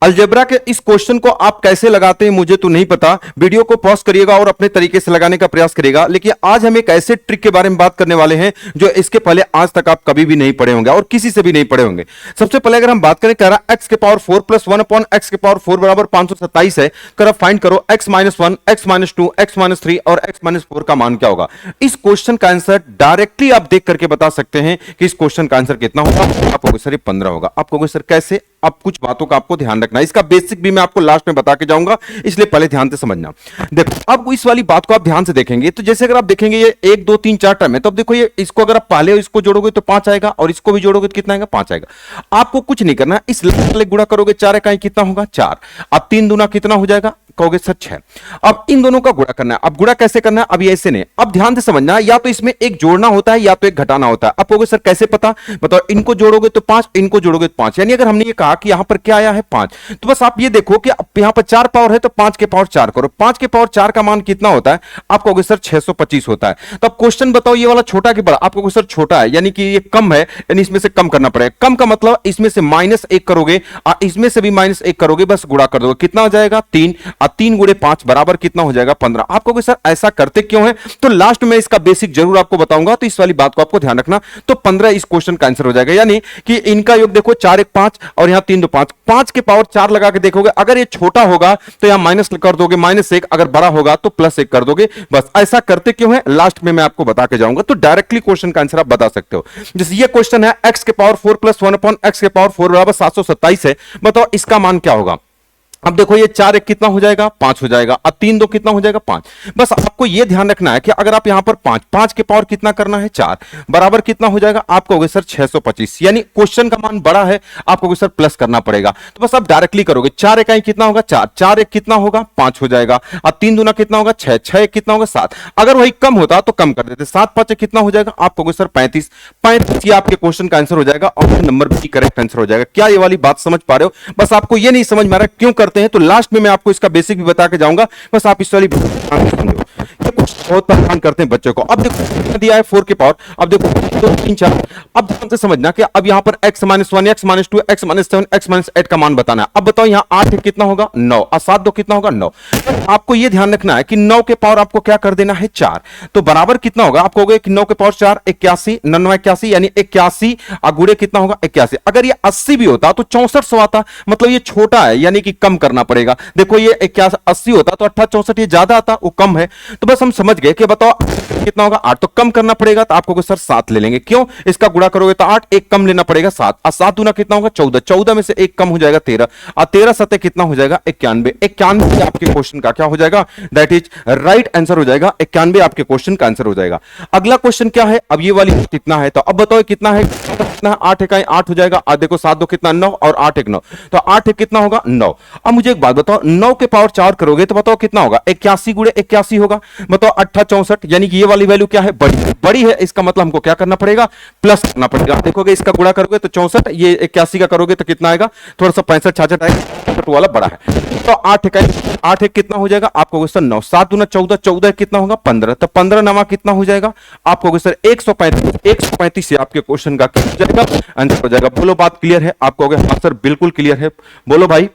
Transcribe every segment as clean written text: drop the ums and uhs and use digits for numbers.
Algebra के इस question को आप कैसे लगाते हैं मुझे तो नहीं पता, वीडियो को पॉज करिएगा और अपने तरीके से लगाने का प्रयास करिएगा। लेकिन आज हम एक ऐसे ट्रिक के बारे में बात करने वाले हैं जो इसके पहले आज तक आप कभी भी नहीं पढ़े होंगे और किसी से भी नहीं पढ़े होंगे। सबसे पहले अगर हम बात करें, कह रहा x के पावर 4 प्लस 1 अपॉन x के पावर 4 बराबर 527 है। कर फाइंड करो x minus 1, x minus 2, x minus 3 और x माइनस 4 का मान क्या होगा। इस क्वेश्चन का आंसर डायरेक्टली आप देख करके बता सकते हैं कि इस क्वेश्चन का आंसर कितना होगा। आपको सर 15 होगा। आपको सर कैसे, अब कुछ बातों का आपको ध्यान रखना है, इसका बेसिक भी मैं आपको लास्ट में बता के जाऊंगा, इसलिए पहले ध्यान से समझना। देखो अब इस वाली बात को आप ध्यान से देखेंगे तो जैसे अगर आप देखेंगे ये 1 2 3 4 टर्म है, तो अब देखो ये इसको अगर आप पहले इसको जोड़ोगे तो 5 आएगा और इसको भी जोड़ोगे तो कितना आएगा, 5 आएगा। आपको कुछ नहीं करना, इस वाले गुणा करोगे 4 इकाई कितना होगा, 4। अब 3 दूना कितना हो जाएगा, कहोगे सर 6। अब इन दोनों का गुणा करना है। अब गुणा कैसे करना है, अब ये ऐसे नहीं, अब ध्यान से समझना, या तो इसमें एक जोड़ना होता है या तो एक घटाना होता है। अब कहोगे सर कैसे पता, बताओ। इनको जोड़ोगे तो 5, इनको जोड़ोगे तो 5, यानी अगर हमने ये कहा कि यहां पर क्या आया है 5, तो बस आप ये देखो कि यहां पर 4 पावर है तो 5 के पावर 4 करो। 5 के पावर 4 का मान कितना होता है, आप कहोगे सर 625 होता है। तो अब क्वेश्चन बताओ ये वाला छोटा कि बड़ा, आप कहोगे सर छोटा है, यानी कि ये कम है, यानी इसमें से कम करना पड़ेगा। कम का मतलब इसमें से -1 करोगे और इसमें से भी -1 करोगे, बस गुणा कर दोगे, कितना हो जाएगा 3 और 3 गुणे 5 बराबर कितना हो जाएगा 15। आप कहोगे सर ऐसा करते क्यों है, तो लास्ट में इसका बेसिक जरूर आपको बताऊंगा, तो इस वाली बात को आपको ध्यान रखना। तो 15 इस क्वेश्चन का आंसर हो जाएगा, यानी कि इनका योग देखो 4 1 5 और यहां 3 2 5, 5 के पावर 4 लगा के देखोगे, अगर ये छोटा होगा तो यहां माइनस कर दोगे -1, अगर बड़ा होगा तो +1 कर दोगे। बस ऐसा करते क्यों है लास्ट में मैं आपको बता के जाऊंगा, तो डायरेक्टली क्वेश्चन का आंसर आप बता सकते हो। जैसे ये क्वेश्चन है x के पावर 4 प्लस 1 अपॉन x के पावर 4 बराबर 727 है, बताओ इसका मान क्या होगा। अब देखो ये 4 1 कितना हो जाएगा, 5 हो जाएगा, अब 3 2 कितना हो जाएगा, 5। बस आपको ये ध्यान रखना है कि अगर आप यहां पर 5 के पावर कितना करना है 4 बराबर कितना हो जाएगा, आप कहोगे सर 625, यानी क्वेश्चन का मान बड़ा है, आप कहोगे सर प्लस करना पड़ेगा। तो बस आप डायरेक्टली करोगे, 4 इकाई कितना होगा 4, 4 1 कितना होगा 5 हो जाएगा, अब 3 दूना कितना होगा 6, 6 1 कितना होगा 7। अगर वही कम होता तो कम कर देते, 7 5 कितना हो जाएगा, आप कहोगे सर 35। 35 ये आपके क्वेश्चन का आंसर हो जाएगा, option number B correct answer हो जाएगा। क्या ये वाली बात समझ पा रहे हो, बस आपको ये नहीं समझ में आ रहा क्यों करते हैं, तो लास्ट में मैं आपको इसका बेसिक भी बता के जाऊंगा, बस आप इस वाली समझो। ये कुछ बहुत परेशान करते हैं बच्चों को। अब देखो कितना दिया है 4 के पावर, अब देखो 2 3 4, अब ध्यान से समझना कि अब यहां पर x minus 1, x minus 2, x minus 7, x minus 8 का मान बताना है। अब बताओ यहां 8 कितना होगा 9 और 7 2 कितना होगा 9। आपको यह ध्यान रखना है कि 9 के पावर आपको क्या कर देना है 4, तो बराबर कितना होगा, आप कहोगे कि 9 के पावर 4 81, 9 81 यानी 81 और गुणे कितना होगा 81। अगर ये 80 भी होता तो 6400 आता, मतलब ये छोटा है यानी कि कम करना पड़ेगा। देखो ये 80 होता तो 68 64 ये ज्यादा आता, वो कम है। तो बस हम समझ गए कि बताओ कितना होगा 8, तो कम करना पड़ेगा, तो आपको सर 7 ले लेंगे। क्यों, इसका गुणा करोगे तो 8, एक कम लेना पड़ेगा 7 और 7 दूना कितना होगा 14, 14 में से एक कम हो जाएगा 13 और 13 7 कितना हो जाएगा 91। 91 आपके क्वेश्चन का क्या हो जाएगा, दैट इज राइट आंसर हो जाएगा। 91 आपके क्वेश्चन का आंसर हो जाएगा। अगला क्वेश्चन क्या है, अब ये वाली कितना है, तो अब बताओ कितना है, 8 इकाई 8 हो जाएगा, अब देखो 7 2 कितना 9 और 8 1 9, तो 8 1 कितना होगा 9। अब मुझे एक बात बताओ, 9 के पावर 4 करोगे तो बताओ कितना होगा, 81 गुणे 81 होगा, बताओ 8 64, यानी कि ये वाली वैल्यू क्या है, बड़ी है, इसका मतलब हमको क्या करना पड़ेगा, प्लस करना पड़ेगा। देखोगे इसका गुणा करोगे तो 64, ये 81 का करोगे तो कितना आएगा, थोड़ा सा 65 66 आएगा, वाला बड़ा है। तो 8 1 कितना हो जाएगा, आपको सर 9, 7 दूना 14, 14 कितना होगा 15, तो 15 नवा कितना हो जाएगा, आपको सर 135। 135 से आपके क्वेश्चन का क्या हो जाएगा, आंसर हो जाएगा। बोलो बात क्लियर है, आप कहोगे हाँ सर बिल्कुल क्लियर है, बोलो भाई।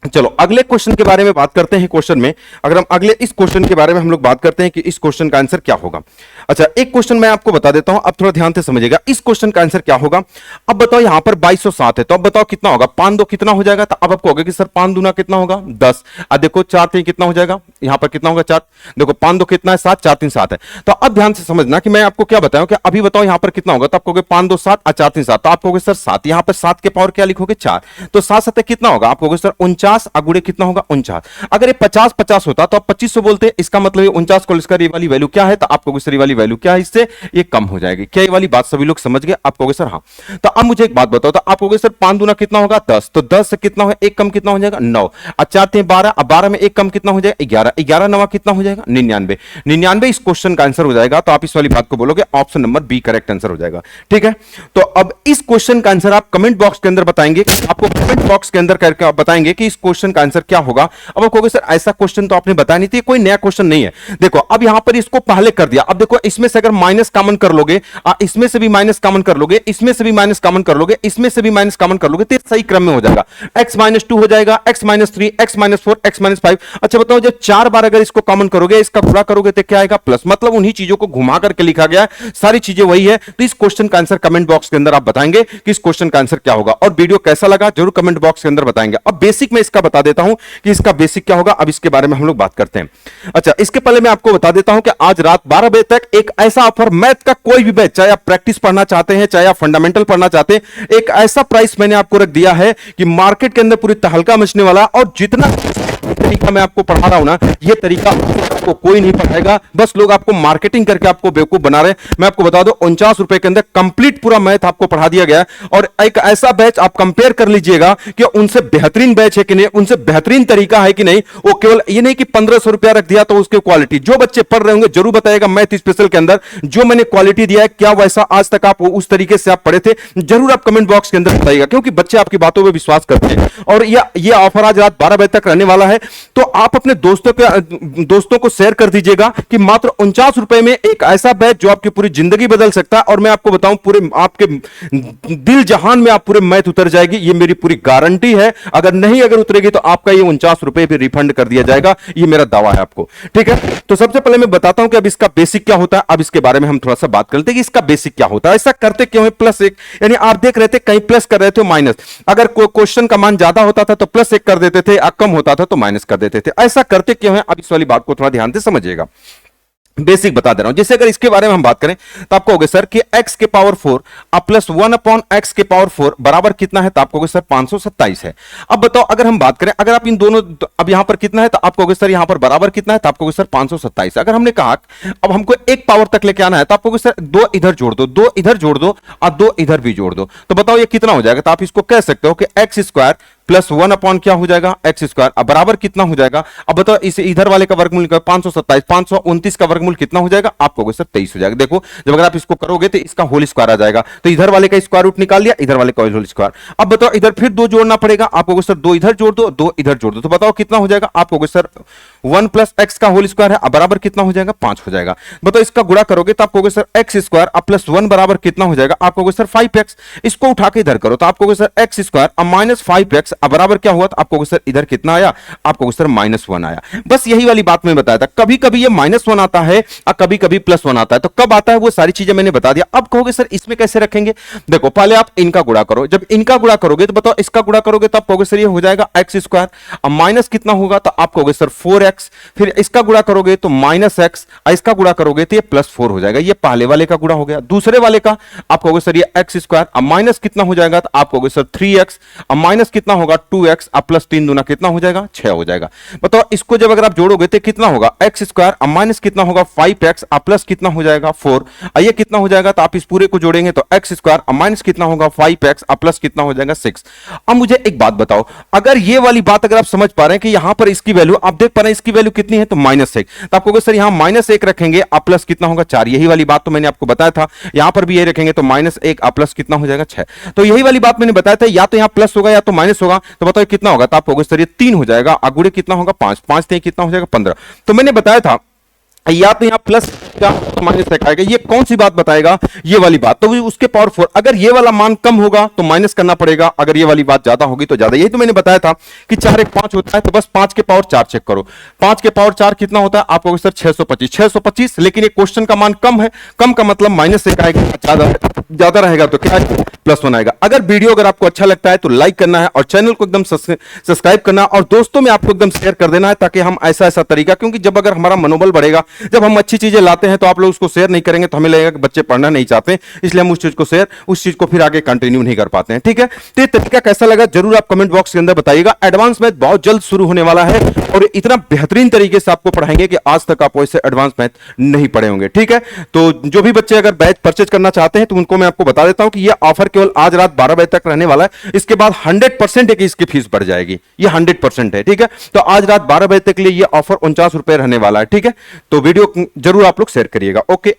चलो अगले क्वेश्चन के बारे में बात करते हैं। क्वेश्चन में अगर हम अगले इस क्वेश्चन के बारे में हम लोग बात करते हैं कि इस क्वेश्चन का आंसर क्या होगा। अच्छा एक क्वेश्चन मैं आपको बता देता हूं, अब थोड़ा ध्यान से समझिएगा इस क्वेश्चन का आंसर क्या होगा। अब बताओ यहां पर 2207 है, तो अब बताओ कितना होगा, 5 2 कितना हो जाएगा, तो अब आपको होगा कि सर 5 दूना कितना होगा 10, अब देखो 4 3 कितना हो जाएगा, यहां पर कितना होगा 4, देखो 5 2 कितना है 7, 4 3 7 है। तो अब ध्यान से समझना कि मैं आपको क्या बताऊं कि अभी बताओ यहां पर कितना होगा, तो आपको 5 2 7 और 4 3 7, तो आपको सर 7, यहां पर 7 के पावर क्या लिखोगे 4, तो 7 7 कितना होगा, आपको सर 49 अगुड़े कितना होगा 49। अगर ये 50 50 होता तो आप 2500 बोलते, इसका मतलब ये 49 को इसका ये वाली वैल्यू क्या है, तो आपको सर ये वाली वैल्यू क्या है, इससे ये कम हो जाएगी। क्या ये वाली बात सभी लोग समझ गए, आप कहोगे सर हाँ। तो अब मुझे एक बात बताओ, तो आप कहोगे सर 5 दूना कितना होगा 10, तो 10 से कितना होगा, एक कम कितना हो जाएगा 9, और 4 3 12, अब 12 में एक कम कितना हो जाएगा 11, 11 नवा कितना हो जाएगा 99। 99 इस क्वेश्चन का आंसर हो जाएगा। तो आप इस वाली बात को बोलोगे option number B correct answer हो जाएगा। ठीक है, तो अब इस क्वेश्चन का आंसर आप कमेंट बॉक्स के अंदर बताएंगे, आपको कमेंट बॉक्स के अंदर करके बताएंगे कि इस क्वेश्चन का आंसर क्या होगा। अब आप कहोगे सर ऐसा क्वेश्चन तो आपने बताया नहीं था, कोई नया क्वेश्चन नहीं है। देखो अब यहां पर इसको पहले कर दिया, अब देखो इसमें से अगर माइनस कॉमन कर लोगे, इसमें से भी माइनस कॉमन कर लोगे, इसमें से भी माइनस कॉमन कर लोगे, इसमें से भी माइनस कॉमन कर लोगे, तो सही क्रम में हो जाएगा। x-2 हो जाएगा, x-3, x-4, x-5। अच्छा बताओ जब 4 बार अगर इसको कॉमन करोगे, इसका गुणा करोगे तो क्या आएगा, प्लस। मतलब उन्हीं चीजों को घुमा करके लिखा गया है, सारी चीजें वही है। तो इस क्वेश्चन का आंसर कमेंट बॉक्स के अंदर आप बताएंगे कि इस क्वेश्चन का आंसर क्या होगा, और वीडियो कैसा लगा जरूर कमेंट बॉक्स के अंदर बताएंगे। अब बेसिक में इसका बता देता हूं कि इसका बेसिक क्या होगा, अब इसके बारे में हम लोग बात करते हैं। अच्छा इसके पहले मैं आपको बता देता हूं कि आज रात 12 बजे तक एक ऐसा ऑफर, मैथ का कोई भी बैच, चाहे आप प्रैक्टिस पढ़ना चाहते हैं, चाहे आप फंडामेंटल पढ़ना चाहते हैं, एक ऐसा प्राइस मैंने आपको रख दिया है कि मार्केट के अंदर पूरी तहलका मचने वाला। और जितना तरीका मैं आपको पढ़ा रहा हूं ना, ये तरीका आपको कोई नहीं पढ़ाएगा, बस लोग आपको मार्केटिंग करके आपको बेवकूफ बना रहे हैं। मैं आपको बता दूं 49 रुपए के अंदर कंप्लीट पूरा मैथ आपको पढ़ा दिया गया है। और एक ऐसा बैच आप कंपेयर कर लीजिएगा कि उनसे बेहतरीन बैच है कि नहीं, उनसे बेहतरीन तरीका है कि नहीं। वो केवल ये नहीं कि 1500 रुपया रख दिया तो उसकी क्वालिटी, जो बच्चे पढ़ रहे होंगे जरूर बताएगा मैथ स्पेशल के अंदर जो मैंने क्वालिटी दिया है, क्या वैसा आज तक आप उस तरीके से आप पढ़े थे, जरूर आप कमेंट बॉक्स के अंदर बताइएगा, क्योंकि बच्चे आपकी बातों पर विश्वास करते हैं। और ये ऑफर आज रात 12 बजे तक रहने वाला है, तो आप अपने दोस्तों को शेयर कर दीजिएगा कि मात्र 49 रुपए में एक ऐसा बैच जो आपकी पूरी जिंदगी बदल सकता है। और मैं आपको बताऊं पूरे आपके दिल जहान में आप पूरे मैथ उतर जाएगी, ये मेरी पूरी गारंटी है। अगर उतरेगी तो आपका ये 49 रुपए भी रिफंड कर दिया जाएगा, ये मेरा दावा है आपको, ठीक है। तो सबसे पहले मैं बताता हूं कि अब इसका बेसिक क्या होता है। अब इसके बारे में हम थोड़ा सा बात करते हैं कि इसका बेसिक क्या होता है, ऐसा करते क्यों है +1, यानी आप देख रहे थे कहीं प्लस कर रहे थे माइनस, अगर कोई क्वेश्चन का मान ज्यादा होता था तो +1 कर देते थे, कम होता था तो माइनस कर देते थे। ऐसा करते क्यों है, अब इस वाली बात को थोड़ा ध्यान से समझिएगा। बेसिक बता दे रहा हूं, जैसे अगर इसके बारे में हम बात करें तो आप कहोगे सर कि x के पावर 4 अब +1/x के पावर 4 बराबर कितना है, तो आप कहोगे सर 527 है। अब बताओ अगर हम बात करें, अगर आप इन दोनों, अब यहां पर कितना है तो आप कहोगे सर यहां पर बराबर कितना है, तो आप कहोगे सर 527। अगर हमने कहा अब हमको एक पावर तक लेके आना है तो आप कहोगे सर 2 इधर जोड़ दो, 2 इधर जोड़ दो और 2 इधर भी जोड़ दो, तो बताओ ये कितना हो जाएगा। तो आप इसको कह सकते हो कि x² +1 क्या हो जाएगा, x²। अब बराबर कितना हो जाएगा, अब बताओ इसे इधर वाले का वर्गमूल 527, 529 का वर्गमूल कितना हो जाएगा, आप कहोगे सर 23 हो जाएगा। देखो जब अगर आप इसको करोगे तो इसका होल स्क्वायर आ जाएगा, तो इधर वाले का स्क्वायर रूट निकाल लिया, इधर वाले का होल स्क्वायर। अब बताओ इधर फिर 2 जोड़ना पड़ेगा, आप कहोगे सर 2 इधर जोड़ दो, 2 इधर जोड़ दो, तो बताओ कितना हो जाएगा, आप कहोगे सर 1 + x का होल स्क्वायर है, अब बराबर कितना हो जाएगा, 5 हो जाएगा। बताओ इसका गुणा करोगे तो आप कहोगे सर x² +1 बराबर कितना हो जाएगा, आप कहोगे सर 5x। इसको उठा के इधर करो तो आप कहोगे सर x² -5x अब बराबर क्या हुआ, आप कहोगे सर इधर कितना आया, आप कहोगे सर -1 आया। बस यही वाली बात मैं बताया था, कभी कभी ये -1 आता है और कभी कभी +1 आता है, तो कब आता है वो सारी चीजें मैंने बता दिया। अब कहोगे सर इसमें कैसे रखेंगे, देखो पहले आप इनका गुणा करो, जब इनका गुणा करोगे तो बताओ इसका गुणा करोगे तो आप कहोगे सर ये हो जाएगा x², अब माइनस कितना होगा, तो आप कहोगे सर 4x, फिर इसका गुणा करोगे तो -x, इसका गुणा करोगे तो ये +4 हो जाएगा। ये पहले वाले का गुणा हो गया। दूसरे वाले का आप कहोगे सर ये x², अब माइनस कितना हो जाएगा, तो आप कहोगे सर 3x, अब माइनस कितना होगा 2x, अब +3 दूना कितना हो जाएगा, 6 हो जाएगा। बताओ इसको जब अगर आप जोड़ोगे तो कितना होगा, x², अब माइनस कितना होगा 5x, अब प्लस कितना हो जाएगा 4, ये कितना हो जाएगा, तो आप इस पूरे को जोड़ेंगे तो x², अब माइनस कितना होगा 5x, अब प्लस कितना हो जाएगा 6। अब मुझे एक बात बताओ, अगर ये वाली बात अगर आप समझ पा रहे हैं कि यहां पर इसकी वैल्यू आप देख पा रहे हैं, इसकी वैल्यू कितनी है, तो -1, तो आप कहोगे सर यहां -1 रखेंगे, अब प्लस कितना होगा 4। यही वाली बात तो मैंने आपको बताया था, यहां पर भी यही रखेंगे तो -1, अब प्लस कितना हो जाएगा 6। तो यही वाली बात मैंने बताया था, या तो यहां प्लस होगा या तो माइनस होगा, तो बताओ कितना होगा, तो आप कहोगे सर ये 3 हो जाएगा, अगुड़े कितना होगा 5, 5 से कितना हो जाएगा 15। तो मैंने बताया था या तो यहां प्लस का तो माइनस आएगा, ये कौन सी बात बताएगा, ये वाली बात, तो उसके पावर 4। अगर ये वाला मान कम होगा तो माइनस करना पड़ेगा, अगर ये वाली बात ज्यादा होगी तो ज्यादा। यही तो मैंने बताया था कि 4 1 5 होता है, तो बस 5 के पावर 4 चेक करो, 5 के पावर 4 कितना होता है, आप कहोगे सर 625, 625। लेकिन ये क्वेश्चन का मान कम है, कम का मतलब माइनस से आएगा, ज्यादा रहेगा तो क्या आएगा, +1 आएगा। अगर वीडियो अगर आपको अच्छा लगता है तो लाइक करना है और चैनल को एकदम सब्सक्राइब करना है और दोस्तों में आपको एकदम शेयर कर देना है, ताकि हम ऐसा तरीका, क्योंकि जब अगर हमारा मनोबल बढ़ेगा, जब हम अच्छी चीजें लाते हैं तो आप लोग उसको शेयर नहीं करेंगे तो हमें लगेगा कि बच्चे पढ़ना नहीं चाहते, इसलिए हम उस चीज को फिर आगे कंटिन्यू नहीं कर पाते हैं, ठीक है। तो ये तरीका कैसा लगा जरूर आप कमेंट बॉक्स के अंदर बताइएगा। एडवांस मैथ बहुत जल्द शुरू होने वाला है और इतना बेहतरीन तरीके से आपको पढ़ाएंगे कि आज तक आप वैसे एडवांस मैथ नहीं पढ़े होंगे, ठीक है। तो जो भी बच्चे अगर बैच परचेज करना चाहते हैं तो उनको मैं आपको बता देता हूं कि यह ऑफर केवल आज रात 12 बजे तक रहने वाला है, इसके बाद 100% है इसकी फीस बढ़ जाएगी, ये 100% है, ठीक है। तो आज रात 12 बजे तक के लिए यह ऑफर 49 रुपए रहने वाला है, ठीक है। तो वीडियो जरूर आप लोग शेयर करिएगा। ओके।